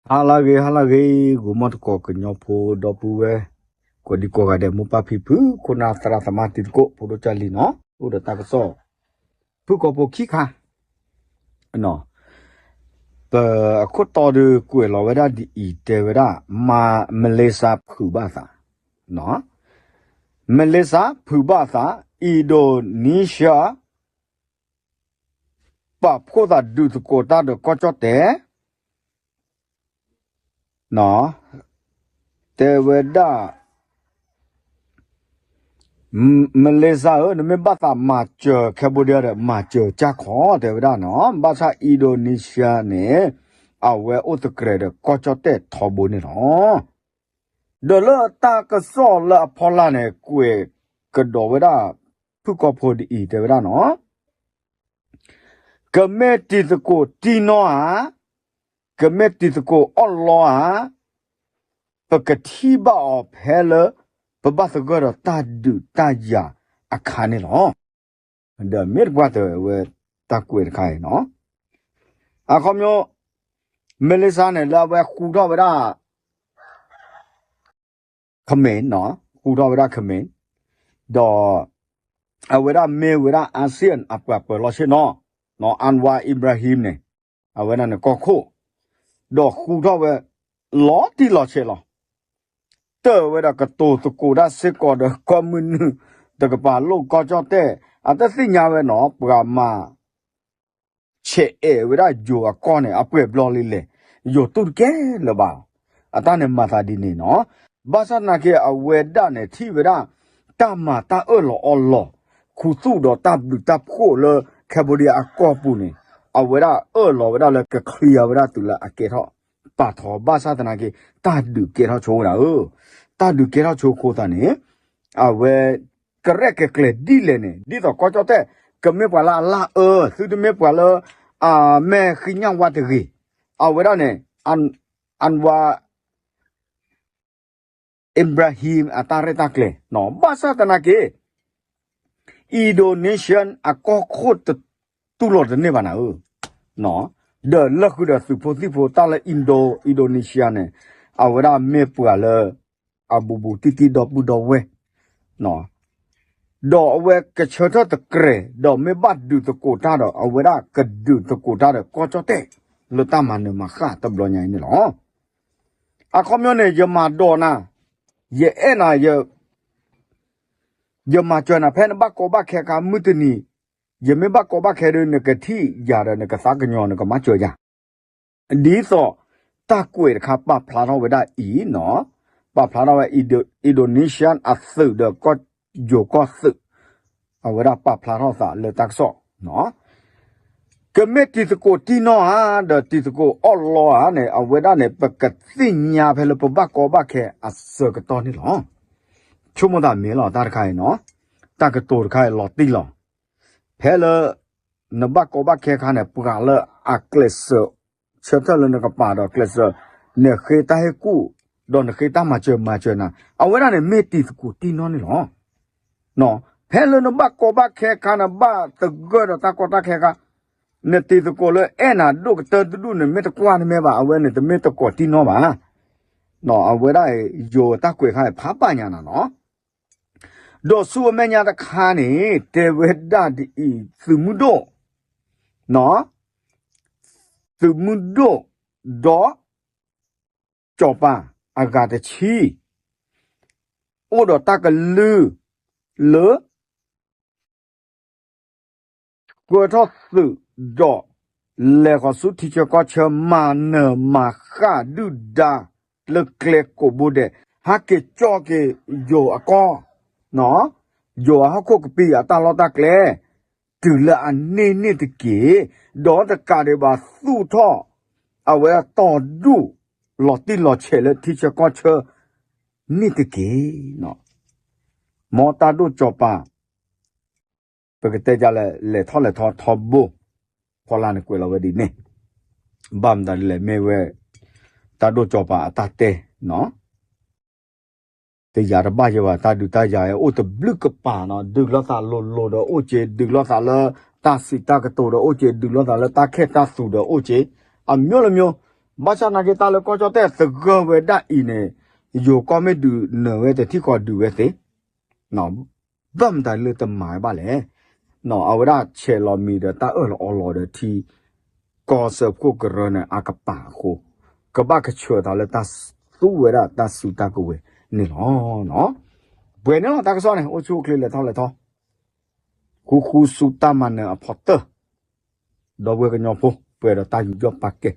halage gumat ko kenyopo dopuwe ko di ko gade mo papipu ko na sara samati ko podo chali no udah tak so pu ko po kika no pe ko to de ko lo weda di ite weda ma melesa phu ba sa no melesa phu ba sa Indonesia pa ko da du ko ta de ko chote no te weda Malaysia ở nơi bắc ta mà chờ Cambodia để mà chờ cha khó te weda no basa Indonesia ne awe otukre de ko chote thobo ne no de la ta ka so la phola ne kwe ka do weda phu ko pho di te weda no ka me ti ko ti no haကမက်တီတကိုအော်လောဟာပကတိဘာဖဲလပဘသဂရတာဒူတာယာအခါနေလောဒါမေဘတ်ဝဲတကွေခိုင်နော်အခုမျိုးမလေးစားနဲ့လာဝဲခူတော့ဗရာခမင်းနော်ခူတော့ဗရာခမင်းတော့အဝဲရမေဝဲရအာဆီယံအပပလောရှိနော်အန်ဝါအီဘရာဟင်နဲ့အဝဲနဲ့ကောခိုတော့ခူတော့ပဲလော်တီလော်ချေလောတဲ့ဝဲကတိုးတကူဒါစစ်ကောဒကွန်မြူနတကပါလို့ကောကြောတဲ့အသက်စိညာပဲနော်ပကမာချေအဲဝဲဂျိုအကောနဲ့အပွေဘလော်လေးလေယိုတုတ်ကဲလပါအတနဲ့မသာဒီနေနော်ဘာသာနာကေအဝဲဒနဲ့ထိဝဲတမတာအော်လောခုစုတော့တပ်ဘူးတပ်ခိုလေကဘောဒီအကောပူနေအဝဲလောဝဲလည်းကခရီးဝဲတူလာအကေတော့ပါတော်ဘာသာတနာကေတာဒူကေတော့ချိုးတာတာဒူကေတော့ချိုးခိုးတာနေအဝဲကရက်ကကလေဒီလေနေဒီတော့ကောကြောတဲ့ကမေပွာလာသုဒမေပွာလာမဲခင်းညဝတ်ရီအဝဲနဲ့အန်ဝါအင်ဘရာဟီမ်အတာရတာကလေနော်ဘာသာတနာကေအင်ဒိုနီးရှားအကောခိုတ်တူလို့နေပါနာနော်de la ku da su po ti po ta la Indonesia ne awara me pua le abubu titi do bu do we no do we ke chota ta kre do me bat du to ko ta do awara ke du to ko ta de ko chote lo ta ma ne ma kha ta blo nya ni lo a khomyo ne ye ma do na ye e na ye ma chwa na phe na ba ko ba khe ka mutniยามบักก็บักแค่เรื่องกะที่ยาเรื่องกะสากญอนก็มาจ่อยาดีสอตากวยครับปะพลาดเอาไว้ได้อีเนาะปะพลาดเอาไว้อินโดนีเซียนอัสสึเดก็อยู่ก็สึเอาไว้ได้ปะพลาดเอาซะเลยตักซอเนาะก็เมติสโกตีเนาะฮะเดติสโกอัลลอฮ์เนี่ยเอาไว้ได้เนี่ยปกติญาเพลปบักก็บักแค่อัสสึก็ตอนนี้หรอชั่วโมงตาเมลอตาใครเนาะตากระตูใครหลอตีหรอဖဲလနဘကောဘခဲခါနဲ့ပကလအကလစ်ချက်တလနကပါတော့ကလစ်နေခေတဟကူဒေါ်နခေတမချေနာအဝဲရနဲ့မေတီကူတီနော်နေလောနော်ဖဲလနဘကောဘခဲခါနဘတဂရတကောတခဲခါနေတီကိုလေအဲ့နာဒုကတဒုနေမေတကွာနေမဲပါအဝဲနဲ့တမေတကောတီနော်ပါနော်အဝဲရယိုတကွေခါဖာပညာနာနော်do su menya da khani te weda di sumudo no sumudo do chopa aga de chi o do ta ka lu le go tho su do le ko su ti che ko che ma ne ma kha du da le kle ko bude ha ke cho ke yo akoနော်ယောဟခုကပိယတာလောတာကလေတူလာအနေနဲ့တကေဒေါ်တကာတွေပါသူ့ထောအဝဲတော်ဒူလော်တီလော်ချဲလေတီချကောချနိတကေနော်မောတာဒူကြောပါပကတဲ့ကြလေထောလေထောဘူခေါ်လာနေကွယ်လောဝဒီနေဘမ်ဒါလေမေဝဲတာဒူကြောပါအတတဲနော်แต่ยาระบายว่าตาดูตายายโอ้ตะบลึกกะป่าเนาะดึกแล้วตาโลดโอเจดึกแล้วตาละตาสิตากะโตโอเจดึกแล้วตาละตาแค่ตาสุดโอเจอ่ะမျိုး ဘာချနာကေတာလကောကြောတဲ့သကဝဲဒါအင်းနေယိုကောမေဒူနဝဲတဲ့တိကောဒူဝဲသေးနော်ဗမ်တိုင်လေတမိုင်ပါလေနော်အဝရချေလော်မီဒတာအော်လော်တဲ့တီကောဆပ်ကိုကရနအကပါကိုကဘာကချောတာလေတသူဝဲတာတဆူတာကိုဝဲနေလောနော်ဘွေနော်တာကစောနေအိုချိုကလေးလေထောက်လေထောခုစူတာမန်အဖော်တတော့ဝဲကညောဖို့ပွဲတော့တာယူကြောပါကဲ